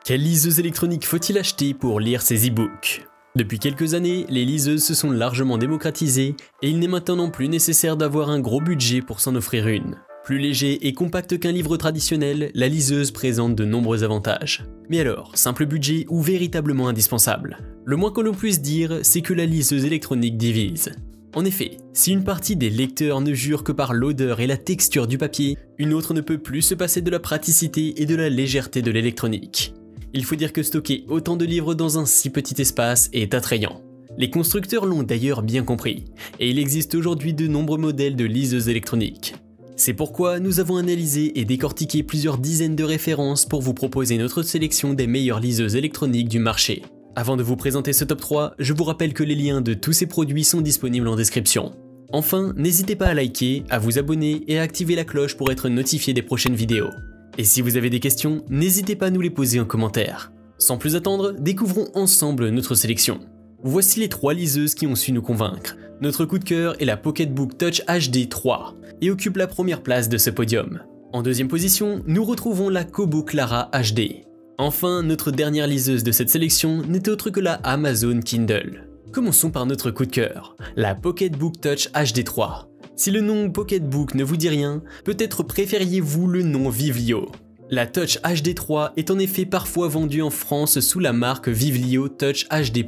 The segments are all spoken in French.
Quelle liseuse électronique faut-il acheter pour lire ses e-books? Depuis quelques années, les liseuses se sont largement démocratisées et il n'est maintenant plus nécessaire d'avoir un gros budget pour s'en offrir une. Plus léger et compact qu'un livre traditionnel, la liseuse présente de nombreux avantages. Mais alors, simple budget ou véritablement indispensable? Le moins que l'on puisse dire, c'est que la liseuse électronique divise. En effet, si une partie des lecteurs ne jure que par l'odeur et la texture du papier, une autre ne peut plus se passer de la praticité et de la légèreté de l'électronique. Il faut dire que stocker autant de livres dans un si petit espace est attrayant. Les constructeurs l'ont d'ailleurs bien compris, et il existe aujourd'hui de nombreux modèles de liseuses électroniques. C'est pourquoi nous avons analysé et décortiqué plusieurs dizaines de références pour vous proposer notre sélection des meilleures liseuses électroniques du marché. Avant de vous présenter ce top 3, je vous rappelle que les liens de tous ces produits sont disponibles en description. Enfin, n'hésitez pas à liker, à vous abonner et à activer la cloche pour être notifié des prochaines vidéos. Et si vous avez des questions, n'hésitez pas à nous les poser en commentaire. Sans plus attendre, découvrons ensemble notre sélection. Voici les 3 liseuses qui ont su nous convaincre. Notre coup de cœur est la Pocketbook Touch HD 3 et occupe la première place de ce podium. En deuxième position, nous retrouvons la Kobo Clara HD. Enfin, notre dernière liseuse de cette sélection n'est autre que la Amazon Kindle. Commençons par notre coup de cœur, la Pocketbook Touch HD 3. Si le nom Pocketbook ne vous dit rien, peut-être préfériez-vous le nom Vivlio. La Touch HD 3 est en effet parfois vendue en France sous la marque Vivlio Touch HD+.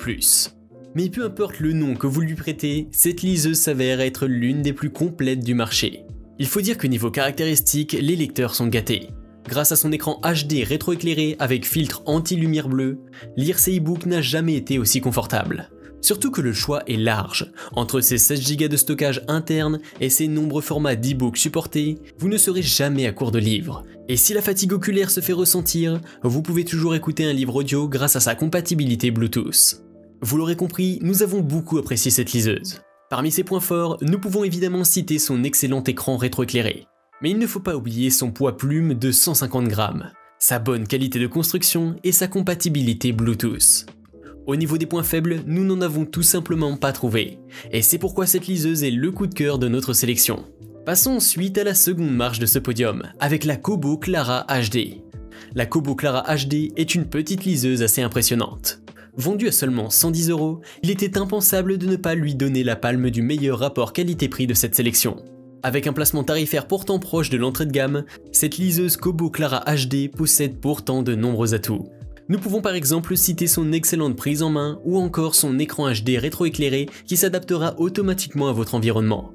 Mais peu importe le nom que vous lui prêtez, cette liseuse s'avère être l'une des plus complètes du marché. Il faut dire que niveau caractéristiques, les lecteurs sont gâtés. Grâce à son écran HD rétroéclairé avec filtre anti-lumière bleue, lire ses e-books n'a jamais été aussi confortable. Surtout que le choix est large, entre ses 16 Go de stockage interne et ses nombreux formats d'e-book supportés, vous ne serez jamais à court de livres. Et si la fatigue oculaire se fait ressentir, vous pouvez toujours écouter un livre audio grâce à sa compatibilité Bluetooth. Vous l'aurez compris, nous avons beaucoup apprécié cette liseuse. Parmi ses points forts, nous pouvons évidemment citer son excellent écran rétroéclairé. Mais il ne faut pas oublier son poids plume de 150 grammes, sa bonne qualité de construction et sa compatibilité Bluetooth. Au niveau des points faibles, nous n'en avons tout simplement pas trouvé, et c'est pourquoi cette liseuse est le coup de cœur de notre sélection. Passons ensuite à la seconde marche de ce podium, avec la Kobo Clara HD. La Kobo Clara HD est une petite liseuse assez impressionnante. Vendue à seulement 110 €, il était impensable de ne pas lui donner la palme du meilleur rapport qualité-prix de cette sélection. Avec un placement tarifaire pourtant proche de l'entrée de gamme, cette liseuse Kobo Clara HD possède pourtant de nombreux atouts. Nous pouvons par exemple citer son excellente prise en main ou encore son écran HD rétroéclairé qui s'adaptera automatiquement à votre environnement.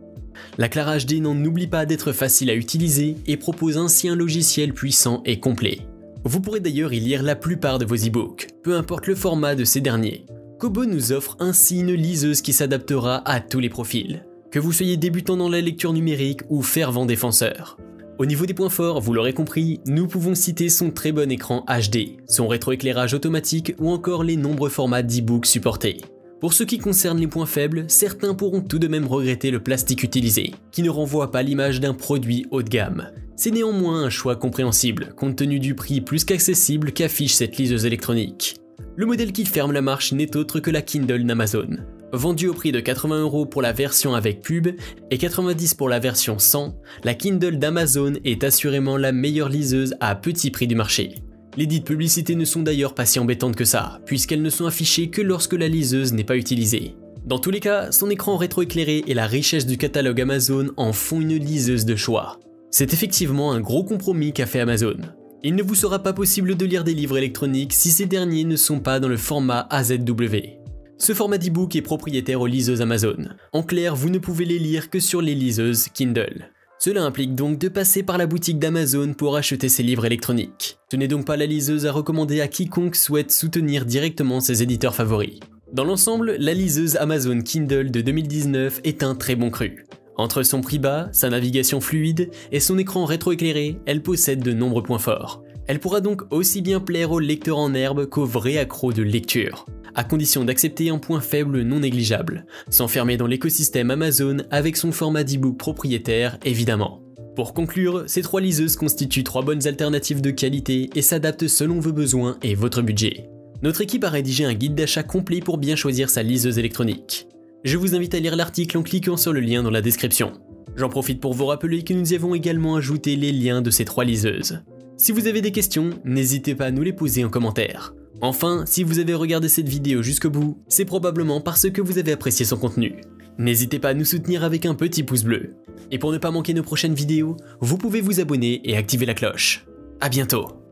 La Clara HD n'en oublie pas d'être facile à utiliser et propose ainsi un logiciel puissant et complet. Vous pourrez d'ailleurs y lire la plupart de vos e-books, peu importe le format de ces derniers. Kobo nous offre ainsi une liseuse qui s'adaptera à tous les profils, que vous soyez débutant dans la lecture numérique ou fervent défenseur. Au niveau des points forts, vous l'aurez compris, nous pouvons citer son très bon écran HD, son rétroéclairage automatique ou encore les nombreux formats d'e-book supportés. Pour ce qui concerne les points faibles, certains pourront tout de même regretter le plastique utilisé, qui ne renvoie pas l'image d'un produit haut de gamme. C'est néanmoins un choix compréhensible, compte tenu du prix plus qu'accessible qu'affiche cette liseuse électronique. Le modèle qui ferme la marche n'est autre que la Kindle d'Amazon. Vendue au prix de 80 € pour la version avec pub et 90 € pour la version sans, la Kindle d'Amazon est assurément la meilleure liseuse à petit prix du marché. Les dites publicités ne sont d'ailleurs pas si embêtantes que ça, puisqu'elles ne sont affichées que lorsque la liseuse n'est pas utilisée. Dans tous les cas, son écran rétroéclairé et la richesse du catalogue Amazon en font une liseuse de choix. C'est effectivement un gros compromis qu'a fait Amazon. Il ne vous sera pas possible de lire des livres électroniques si ces derniers ne sont pas dans le format AZW. Ce format d'e-book est propriétaire aux liseuses Amazon. En clair, vous ne pouvez les lire que sur les liseuses Kindle. Cela implique donc de passer par la boutique d'Amazon pour acheter ces livres électroniques. Ce n'est donc pas la liseuse à recommander à quiconque souhaite soutenir directement ses éditeurs favoris. Dans l'ensemble, la liseuse Amazon Kindle de 2019 est un très bon cru. Entre son prix bas, sa navigation fluide et son écran rétroéclairé, elle possède de nombreux points forts. Elle pourra donc aussi bien plaire aux lecteurs en herbe qu'aux vrais accros de lecture, à condition d'accepter un point faible non négligeable, s'enfermer dans l'écosystème Amazon avec son format d'e-book propriétaire évidemment. Pour conclure, ces 3 liseuses constituent 3 bonnes alternatives de qualité et s'adaptent selon vos besoins et votre budget. Notre équipe a rédigé un guide d'achat complet pour bien choisir sa liseuse électronique. Je vous invite à lire l'article en cliquant sur le lien dans la description. J'en profite pour vous rappeler que nous y avons également ajouté les liens de ces 3 liseuses. Si vous avez des questions, n'hésitez pas à nous les poser en commentaire. Enfin, si vous avez regardé cette vidéo jusqu'au bout, c'est probablement parce que vous avez apprécié son contenu. N'hésitez pas à nous soutenir avec un petit pouce bleu. Et pour ne pas manquer nos prochaines vidéos, vous pouvez vous abonner et activer la cloche. À bientôt.